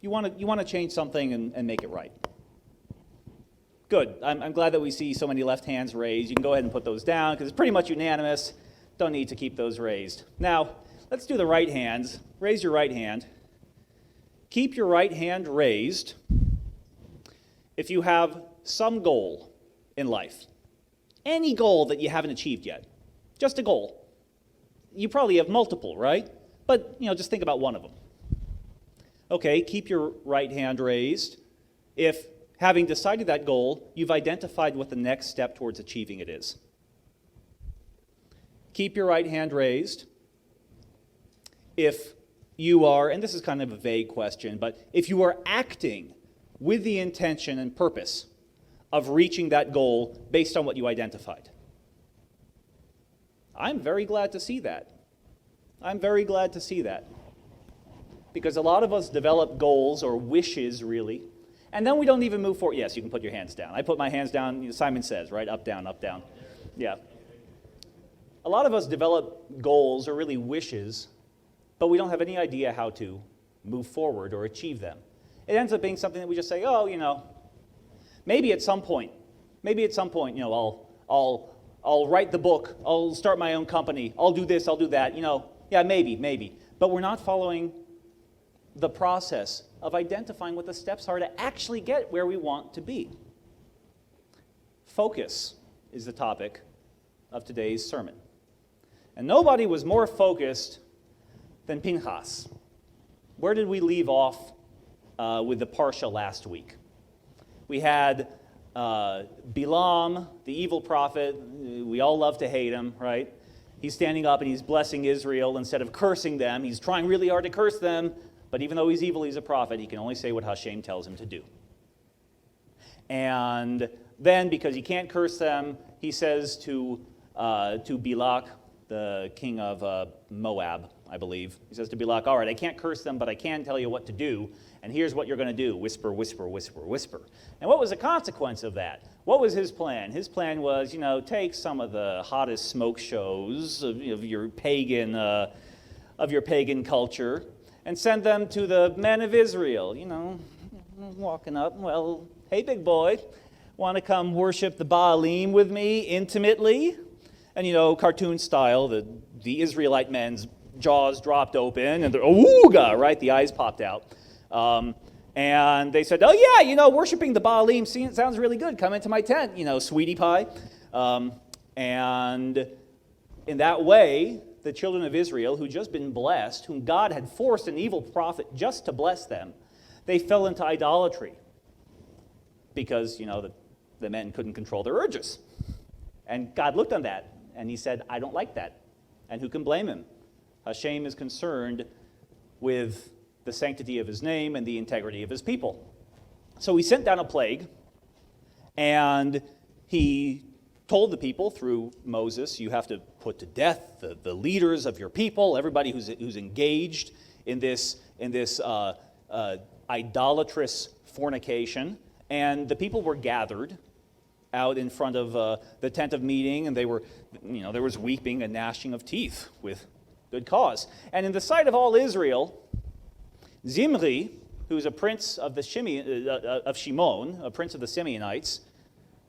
You want to change something and make it right. Good. I'm glad that we see so many left hands raised. You can go ahead and put those down because it's pretty much unanimous. Don't need to keep those raised. Now, let's do the right hands. Raise your right hand. Keep your right hand raised if you have some goal in life. Any goal that you haven't achieved yet. Just a goal. You probably have multiple, right? But, just think about one of them. Okay, keep your right hand raised if, having decided that goal, you've identified what the next step towards achieving it is. Keep your right hand raised if you are, and this is kind of a vague question, but if you are acting with the intention and purpose of reaching that goal based on what you identified. I'm very glad to see that. I'm very glad to see that. Because a lot of us develop goals or wishes, really, and then we don't even move forward. Yes, you can put your hands down. I put my hands down, Simon says, right? Up, down, up, down. Yeah. A lot of us develop goals or really wishes, but we don't have any idea how to move forward or achieve them. It ends up being something that we just say, maybe at some point, I'll write the book, I'll start my own company, I'll do this, I'll do that, yeah, maybe. But we're not following the process of identifying what the steps are to actually get where we want to be. Focus is the topic of today's sermon. And nobody was more focused than Pinchas. Where did we leave off with the Parsha last week? We had Bilam, the evil prophet. We all love to hate him, right? He's standing up and he's blessing Israel instead of cursing them. He's trying really hard to curse them, but even though he's evil, he's a prophet. He can only say what Hashem tells him to do. And then, because he can't curse them, he says to Balak, the king of Moab, I believe. He says to Balak, all right, I can't curse them, but I can tell you what to do, and here's what you're going to do. Whisper, whisper, whisper, whisper. And what was the consequence of that? What was his plan? His plan was, take some of the hottest smoke shows of your pagan culture and send them to the men of Israel, walking up, well, hey, big boy, want to come worship the Baalim with me intimately? And, cartoon style, the Israelite men's jaws dropped open, and they're, ooga, right? The eyes popped out. And they said, oh, yeah, worshiping the Baalim sounds really good. Come into my tent, sweetie pie. And in that way, the children of Israel, who'd just been blessed, whom God had forced an evil prophet just to bless them, they fell into idolatry because, the men couldn't control their urges. And God looked on that, and he said, I don't like that. And who can blame him? Hashem is concerned with the sanctity of his name and the integrity of his people. So he sent down a plague, and he told the people through Moses, you have to put to death the leaders of your people, everybody who's engaged in this idolatrous fornication. And the people were gathered out in front of the tent of meeting, and they were, there was weeping and gnashing of teeth with good cause. And in the sight of all Israel, Zimri, who's a prince of Shimon, a prince of the Simeonites,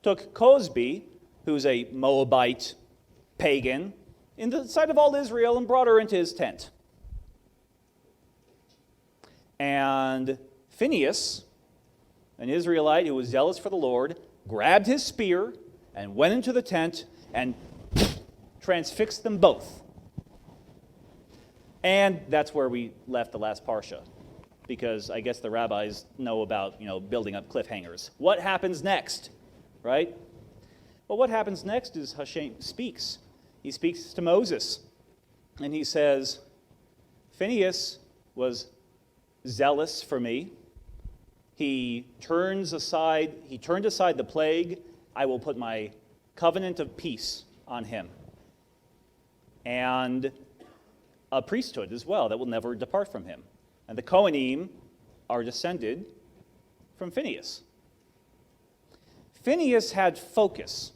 took Cosbi, who's a Moabite pagan, in the sight of all Israel and brought her into his tent. And Phinehas, an Israelite who was zealous for the Lord, grabbed his spear and went into the tent and transfixed them both. And that's where we left the last Parsha, because I guess the rabbis know about, building up cliffhangers. What happens next, right? Well, what happens next is Hashem speaks. He speaks to Moses, and he says, Phinehas was zealous for me. He turned aside the plague. I will put my covenant of peace on him. And a priesthood as well that will never depart from him. And the Kohanim are descended from Phinehas. Phinehas had focus.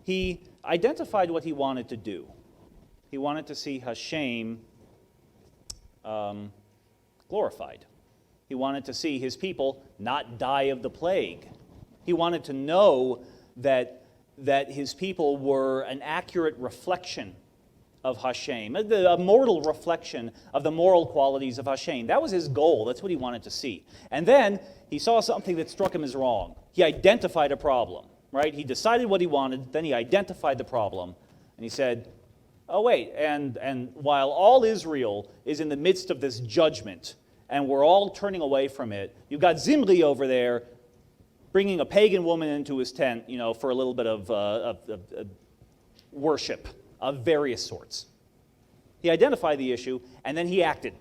He identified what he wanted to do. He wanted to see Hashem glorified. He wanted to see his people not die of the plague. He wanted to know that his people were an accurate reflection of Hashem, a mortal reflection of the moral qualities of Hashem. That was his goal. That's what he wanted to see. And then he saw something that struck him as wrong. He identified a problem, right? He decided what he wanted, then he identified the problem, and he said, oh wait, and while all Israel is in the midst of this judgment, and we're all turning away from it, you've got Zimri over there bringing a pagan woman into his tent, for a little bit of worship of various sorts. He identified the issue, and then he acted.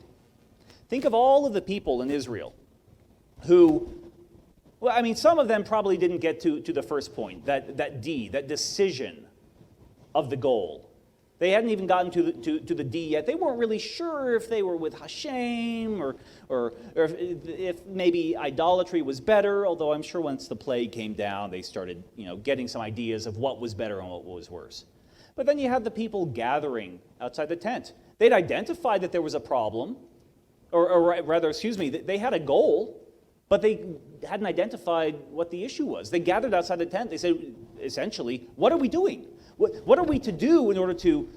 Think of all of the people in Israel who, some of them probably didn't get to the first point, that D, that decision of the goal. They hadn't even gotten to the D yet. They weren't really sure if they were with Hashem or if maybe idolatry was better, although I'm sure once the plague came down, they started getting some ideas of what was better and what was worse. But then you had the people gathering outside the tent. They'd identified that there was a problem, they had a goal, but they hadn't identified what the issue was. They gathered outside the tent. They said, essentially, what are we doing? What are we to do in order to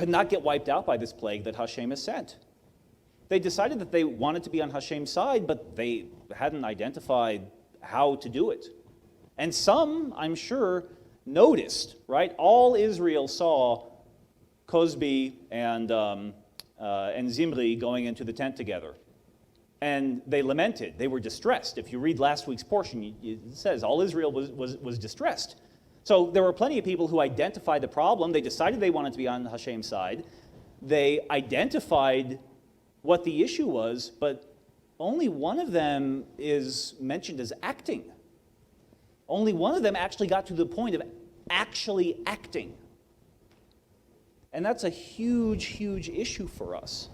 not get wiped out by this plague that Hashem has sent? They decided that they wanted to be on Hashem's side, but they hadn't identified how to do it. And some, I'm sure, noticed, right? All Israel saw Cosby and Zimri going into the tent together. And they lamented. They were distressed. If you read last week's portion, it says all Israel was distressed. So there were plenty of people who identified the problem. They decided they wanted to be on Hashem's side. They identified what the issue was, but only one of them is mentioned as acting. Only one of them actually got to the point of actually acting. And that's a huge, huge issue for us.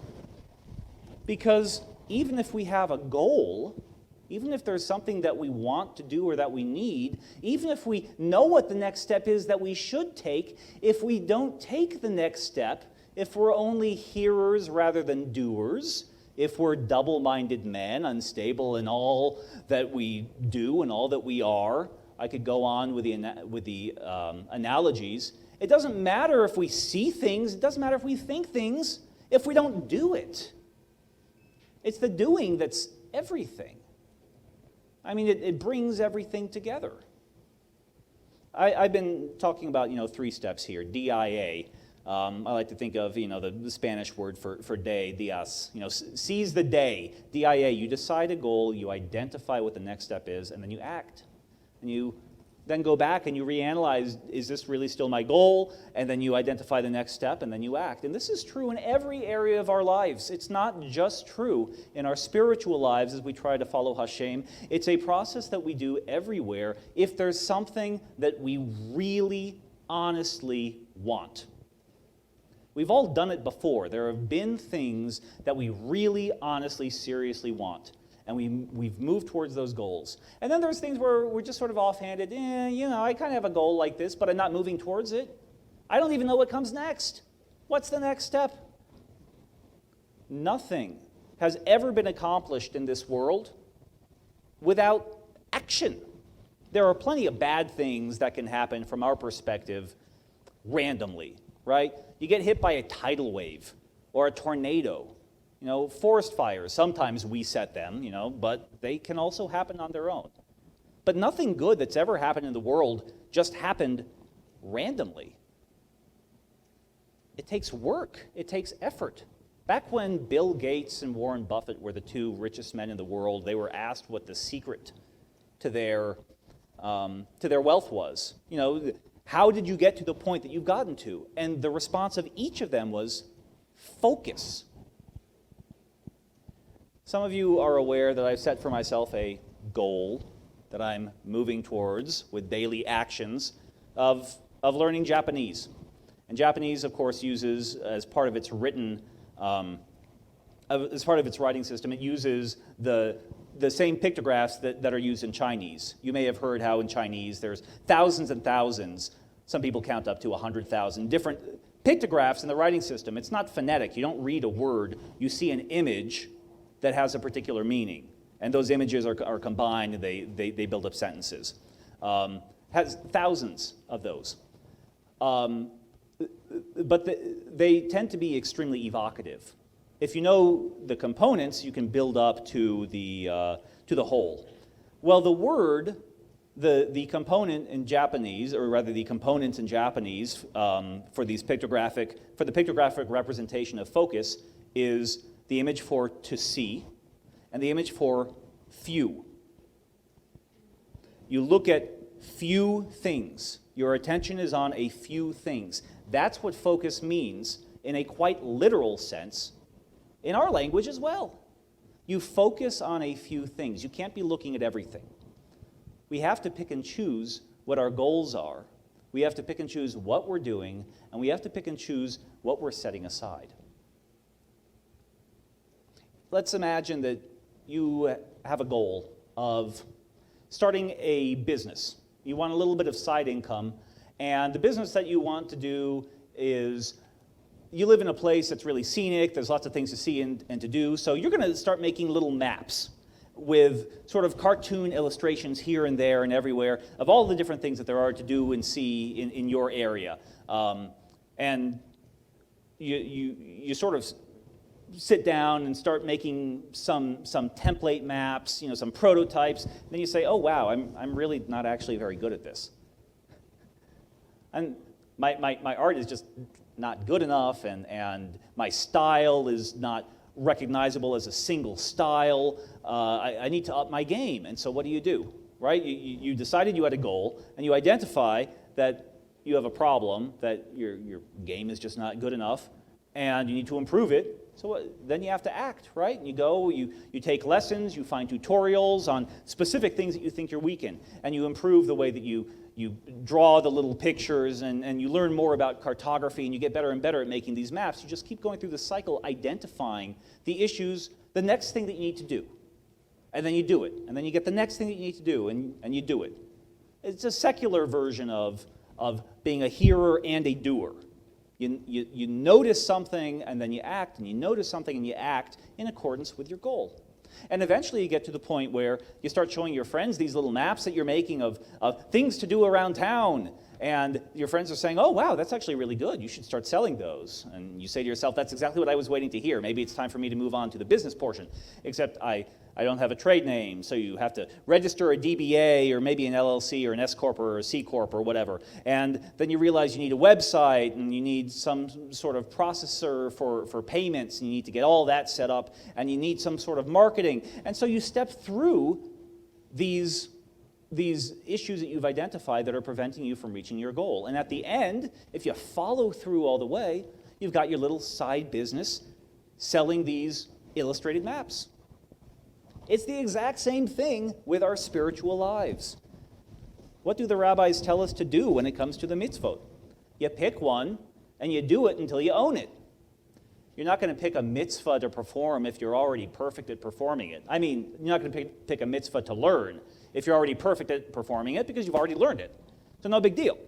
Because even if we have a goal, even if there's something that we want to do or that we need, even if we know what the next step is that we should take, if we don't take the next step, if we're only hearers rather than doers, if we're double-minded men, unstable in all that we do and all that we are, I could go on with the analogies. It doesn't matter if we see things, it doesn't matter if we think things, if we don't do it. It's the doing that's everything. It brings everything together. I've been talking about, 3 steps here. DIA. I like to think of, the Spanish word for day, dias. Seize the day. DIA. You decide a goal, you identify what the next step is, and then you act. And you then go back and you reanalyze, is this really still my goal? And then you identify the next step, and then you act. And this is true in every area of our lives. It's not just true in our spiritual lives as we try to follow Hashem. It's a process that we do everywhere if there's something that we really, honestly want. We've all done it before. There have been things that we really, honestly, seriously want. And we've moved towards those goals. And then there's things where we're just sort of offhanded. I kind of have a goal like this, but I'm not moving towards it. I don't even know what comes next. What's the next step? Nothing has ever been accomplished in this world without action. There are plenty of bad things that can happen from our perspective randomly, right? You get hit by a tidal wave or a tornado. Forest fires, sometimes we set them, but they can also happen on their own. But nothing good that's ever happened in the world just happened randomly. It takes work. It takes effort. Back when Bill Gates and Warren Buffett were the 2 richest men in the world, they were asked what the secret to their wealth was. How did you get to the point that you've gotten to? And the response of each of them was focus. Some of you are aware that I've set for myself a goal that I'm moving towards with daily actions of learning Japanese. And Japanese, of course, uses, as part of its writing system, it uses the same pictographs that are used in Chinese. You may have heard how in Chinese there's thousands and thousands, some people count up to 100,000 different pictographs in the writing system. It's not phonetic. You don't read a word. You see an image, that has a particular meaning. And those images are combined and they build up sentences. Has thousands of those. But they tend to be extremely evocative. If you know the components, you can build up to the whole. Well, the word, the component in Japanese, or rather the components in Japanese for the pictographic representation of focus is the image for to see and the image for few. You look at few things. Your attention is on a few things. That's what focus means in a quite literal sense in our language as well. You focus on a few things. You can't be looking at everything. We have to pick and choose what our goals are. We have to pick and choose what we're doing, and we have to pick and choose what we're setting aside. Let's imagine that you have a goal of starting a business. You want a little bit of side income, and the business that you want to do is you live in a place that's really scenic, there's lots of things to see and to do, so you're going to start making little maps with sort of cartoon illustrations here and there and everywhere of all the different things that there are to do and see in your area. And you sort of sit down and start making some template maps, some prototypes. Then you say, oh wow, I'm really not actually very good at this. And my art is just not good enough, and my style is not recognizable as a single style. I need to up my game. And so what do? Right? You decided you had a goal, and you identify that you have a problem, that your game is just not good enough, and you need to improve it. So then you have to act, right? You go, you take lessons, you find tutorials on specific things that you think you're weak in, and you improve the way that you draw the little pictures, and you learn more about cartography, and you get better and better at making these maps. You just keep going through the cycle, identifying the issues, the next thing that you need to do. And then you do it. And then you get the next thing that you need to do, and you do it. It's a secular version of being a hearer and a doer. You notice something, and then you act, and you notice something, and you act in accordance with your goal. And eventually you get to the point where you start showing your friends these little maps that you're making of things to do around town. And your friends are saying, oh, wow, that's actually really good. You should start selling those. And you say to yourself, that's exactly what I was waiting to hear. Maybe it's time for me to move on to the business portion. Except I don't have a trade name, so you have to register a DBA or maybe an LLC or an S Corp or a C Corp or whatever. And then you realize you need a website and you need some sort of processor for payments, and you need to get all that set up, and you need some sort of marketing. And so you step through these issues that you've identified that are preventing you from reaching your goal. And at the end, if you follow through all the way, you've got your little side business selling these illustrated maps. It's the exact same thing with our spiritual lives. What do the rabbis tell us to do when it comes to the mitzvot? You pick one, and you do it until you own it. You're not going to pick a mitzvah to perform if you're already perfect at performing it. I mean, you're not going to pick a mitzvah to learn if you're already perfect at performing it, because you've already learned it. So no big deal.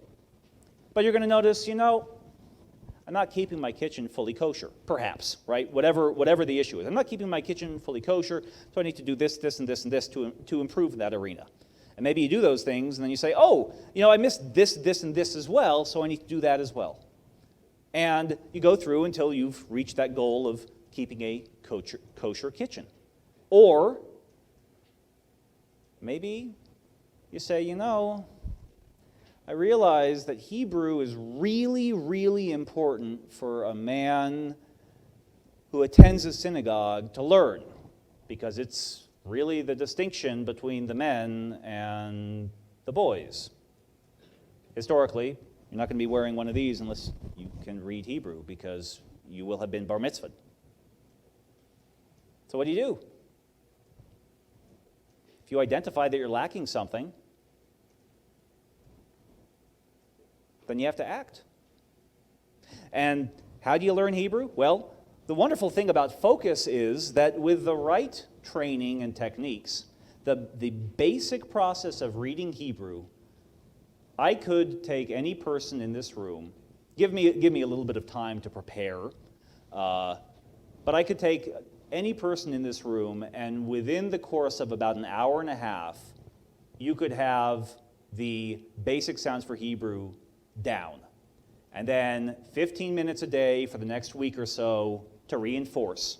But you're going to notice, I'm not keeping my kitchen fully kosher, perhaps, right? Whatever the issue is. I'm not keeping my kitchen fully kosher, so I need to do this, this, and this, and this to improve that arena. And maybe you do those things, and then you say, oh, I missed this, this, and this as well, so I need to do that as well. And you go through until you've reached that goal of keeping a kosher kitchen. Or maybe you say, I realize that Hebrew is really, really important for a man who attends a synagogue to learn, because it's really the distinction between the men and the boys. Historically, you're not going to be wearing one of these unless you can read Hebrew, because you will have been bar mitzvahed. So what do? If you identify that you're lacking something, then you have to act. And how do you learn Hebrew? Well, the wonderful thing about focus is that with the right training and techniques, the basic process of reading Hebrew, I could take any person in this room, give me a little bit of time to prepare, but I could take any person in this room, and within the course of about an hour and a half, you could have the basic sounds for Hebrew down. And then 15 minutes a day for the next week or so to reinforce.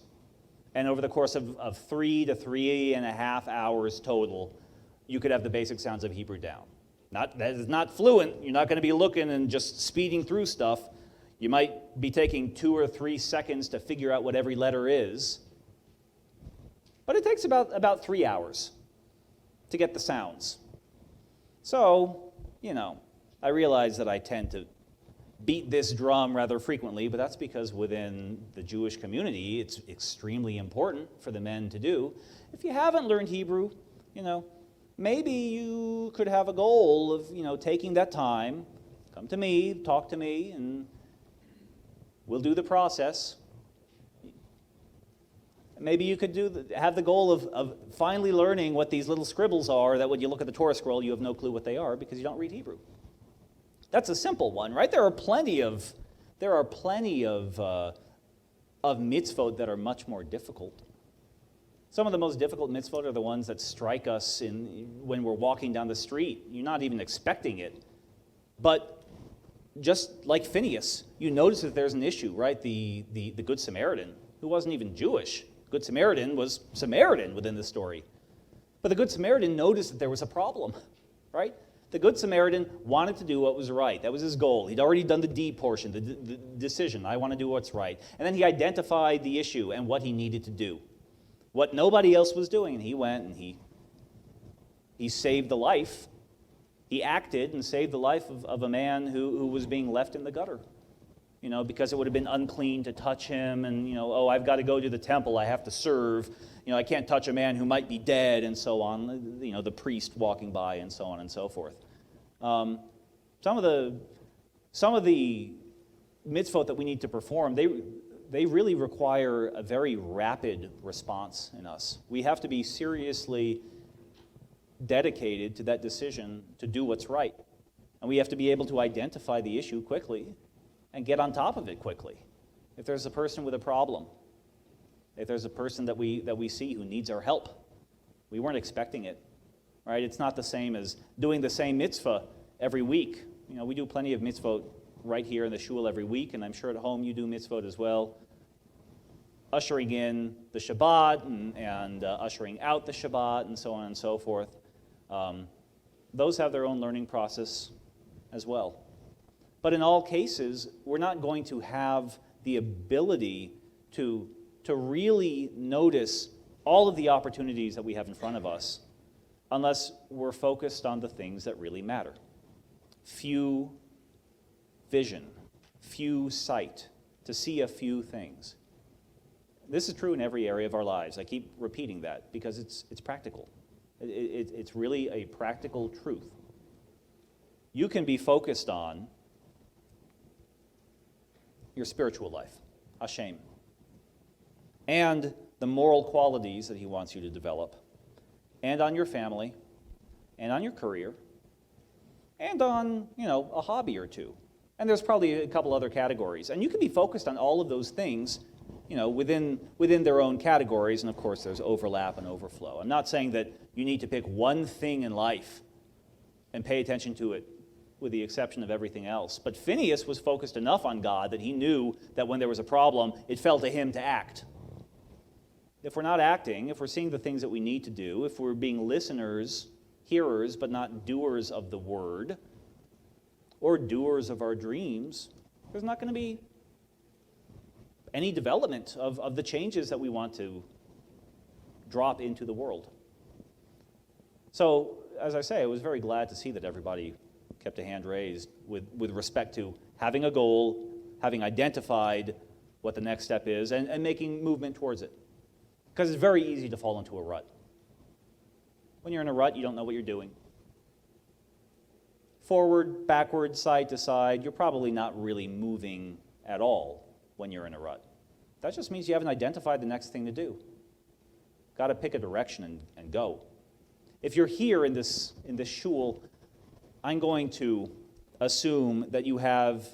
And over the course of 3 to 3.5 hours total, you could have the basic sounds of Hebrew down. That is not fluent. You're not going to be looking and just speeding through stuff. You might be taking 2 or 3 seconds to figure out what every letter is. But it takes about 3 hours to get the sounds. So, I realize that I tend to beat this drum rather frequently, but that's because within the Jewish community, it's extremely important for the men to do. If you haven't learned Hebrew, maybe you could have a goal of, taking that time, come to me, talk to me, and we'll do the process. Maybe you could have the goal of finally learning what these little scribbles are, that when you look at the Torah scroll, you have no clue what they are because you don't read Hebrew. That's a simple one, right? There are plenty of mitzvot that are much more difficult. Some of the most difficult mitzvot are the ones that strike us when we're walking down the street. You're not even expecting it. But just like Phineas, you notice that there's an issue, right? The Good Samaritan, who wasn't even Jewish. Good Samaritan was Samaritan within the story. But the Good Samaritan noticed that there was a problem, right? The Good Samaritan wanted to do what was right. That was his goal. He'd already done the D portion, the decision. I want to do what's right. And then he identified the issue and what he needed to do. What nobody else was doing. And he went and he saved the life. He acted and saved the life of a man who was being left in the gutter. Because it would have been unclean to touch him. And, I've got to go to the temple. I have to serve. I can't touch a man who might be dead and so on. The priest walking by and so on and so forth. Some of the mitzvot that we need to perform, they really require a very rapid response in us. We have to be seriously dedicated to that decision to do what's right. And we have to be able to identify the issue quickly and get on top of it quickly. If there's a person with a problem, if there's a person that we see who needs our help, we weren't expecting it, right? It's not the same as doing the same mitzvah every week. We do plenty of mitzvot right here in the shul every week, and I'm sure at home you do mitzvot as well. Ushering in the Shabbat and ushering out the Shabbat and so on and so forth. Those have their own learning process as well. But in all cases, we're not going to have the ability to really notice all of the opportunities that we have in front of us unless we're focused on the things that really matter. Few vision, few sight, to see a few things. This is true in every area of our lives. I keep repeating that because it's practical. It's really a practical truth. You can be focused on your spiritual life, Hashem, and the moral qualities that he wants you to develop, and on your family, and on your career, and on, a hobby or two. And there's probably a couple other categories. And you can be focused on all of those things, within their own categories, and of course there's overlap and overflow. I'm not saying that you need to pick one thing in life and pay attention to it with the exception of everything else. But Phineas was focused enough on God that he knew that when there was a problem, it fell to him to act. If we're not acting, if we're seeing the things that we need to do, if we're being listeners, hearers, but not doers of the word, or doers of our dreams, there's not going to be any development of the changes that we want to drop into the world. So, as I say, I was very glad to see that everybody kept a hand raised with respect to having a goal, having identified what the next step is, and making movement towards it. Because it's very easy to fall into a rut. When you're in a rut, you don't know what you're doing. Forward, backward, side to side, you're probably not really moving at all when you're in a rut. That just means you haven't identified the next thing to do. Got to pick a direction and go. If you're here in this shul, I'm going to assume that you have,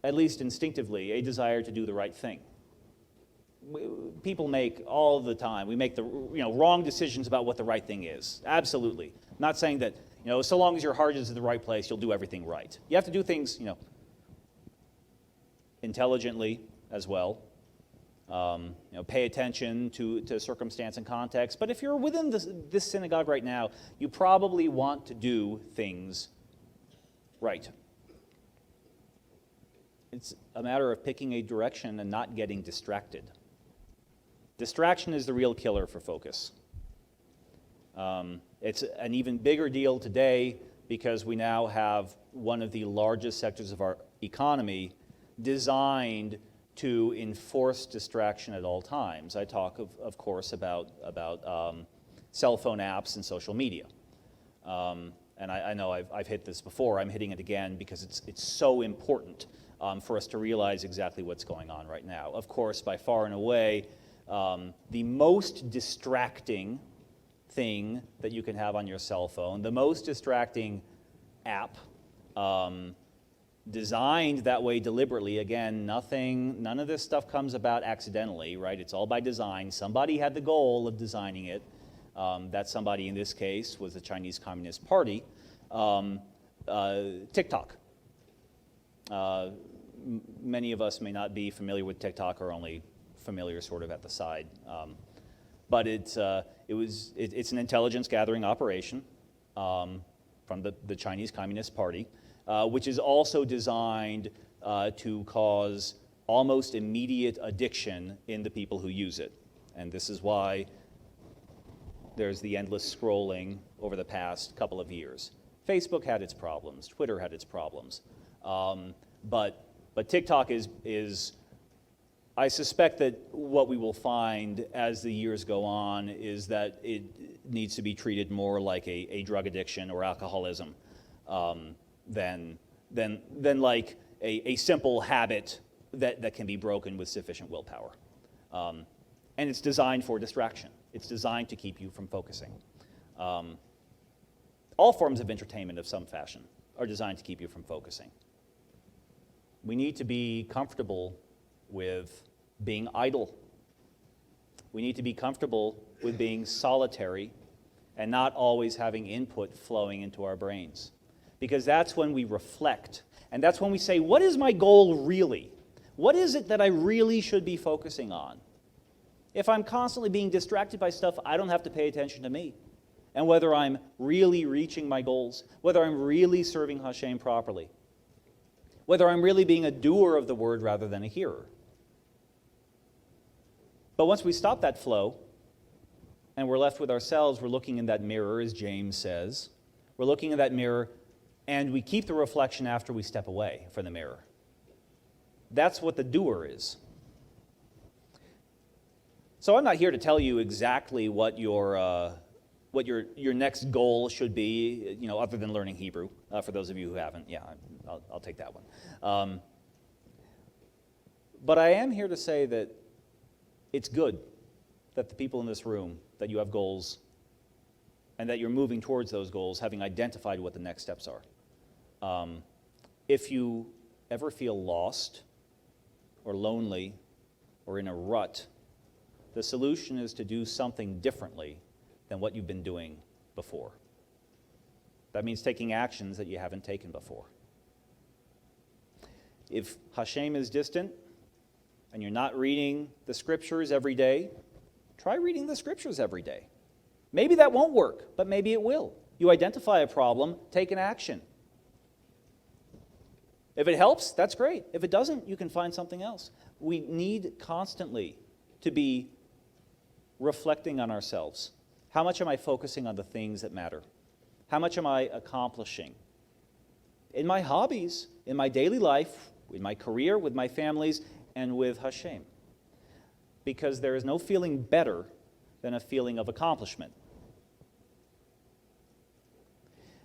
at least instinctively, a desire to do the right thing. people make all the time. We make the wrong decisions about what the right thing is. Absolutely. I'm not saying that so long as your heart is in the right place, you'll do everything right. You have to do things intelligently as well. Pay attention to circumstance and context. But if you're within this synagogue right now, you probably want to do things right. It's a matter of picking a direction and not getting distracted. Distraction is the real killer for focus. It's an even bigger deal today because we now have one of the largest sectors of our economy designed to enforce distraction at all times. I talk, of course, about cell phone apps and social media. And I know I've hit this before. I'm hitting it again because it's so important for us to realize exactly what's going on right now. Of course, by far and away, the most distracting thing that you can have on your cell phone, the most distracting app, designed that way deliberately. Again, none of this stuff comes about accidentally, right? It's all by design. Somebody had the goal of designing it. That somebody in this case was the Chinese Communist Party. TikTok. Many of us may not be familiar with TikTok or only familiar sort of at the side. But it's an intelligence gathering operation from the Chinese Communist Party, which is also designed to cause almost immediate addiction in the people who use it. And this is why there's the endless scrolling over the past couple of years. Facebook had its problems. Twitter had its problems. But TikTok is, I suspect that what we will find as the years go on is that it needs to be treated more like a drug addiction or alcoholism than like a simple habit that can be broken with sufficient willpower. And it's designed for distraction. It's designed to keep you from focusing. All forms of entertainment of some fashion are designed to keep you from focusing. We need to be comfortable with being idle. We need to be comfortable with being solitary and not always having input flowing into our brains. Because that's when we reflect. And that's when we say, what is my goal really? What is it that I really should be focusing on? If I'm constantly being distracted by stuff, I don't have to pay attention to me. And whether I'm really reaching my goals, whether I'm really serving Hashem properly, whether I'm really being a doer of the word rather than a hearer. But once we stop that flow, and we're left with ourselves, we're looking in that mirror, as James says. We're looking in that mirror, and we keep the reflection after we step away from the mirror. That's what the doer is. So I'm not here to tell you exactly what your next goal should be, other than learning Hebrew. For those of you who haven't, yeah, I'll take that one. But I am here to say that it's good that the people in this room, that you have goals, and that you're moving towards those goals, having identified what the next steps are. If you ever feel lost or lonely or in a rut, the solution is to do something differently than what you've been doing before. That means taking actions that you haven't taken before. If Hashem is distant and you're not reading the scriptures every day, try reading the scriptures every day. Maybe that won't work, but maybe it will. You identify a problem, take an action. If it helps, that's great. If it doesn't, you can find something else. We need constantly to be reflecting on ourselves. How much am I focusing on the things that matter? How much am I accomplishing? In my hobbies, in my daily life, in my career, with my families, and with Hashem. Because there is no feeling better than a feeling of accomplishment.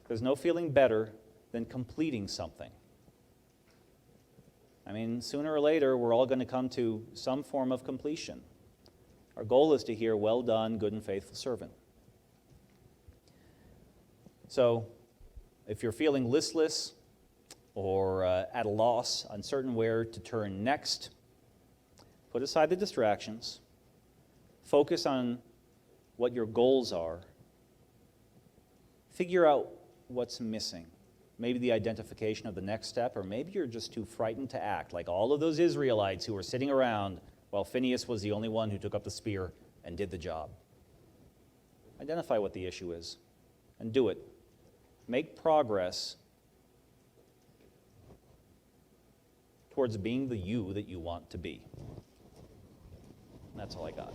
There's no feeling better than completing something. I mean, sooner or later, we're all going to come to some form of completion. Our goal is to hear, well done, good and faithful servant. So, if you're feeling listless or at a loss, uncertain where to turn next, Put aside the distractions. Focus on what your goals are. Figure out what's missing. Maybe the identification of the next step, or maybe you're just too frightened to act, like all of those Israelites who were sitting around while Phinehas was the only one who took up the spear and did the job. Identify what the issue is and do it. Make progress towards being the you that you want to be. That's all I got.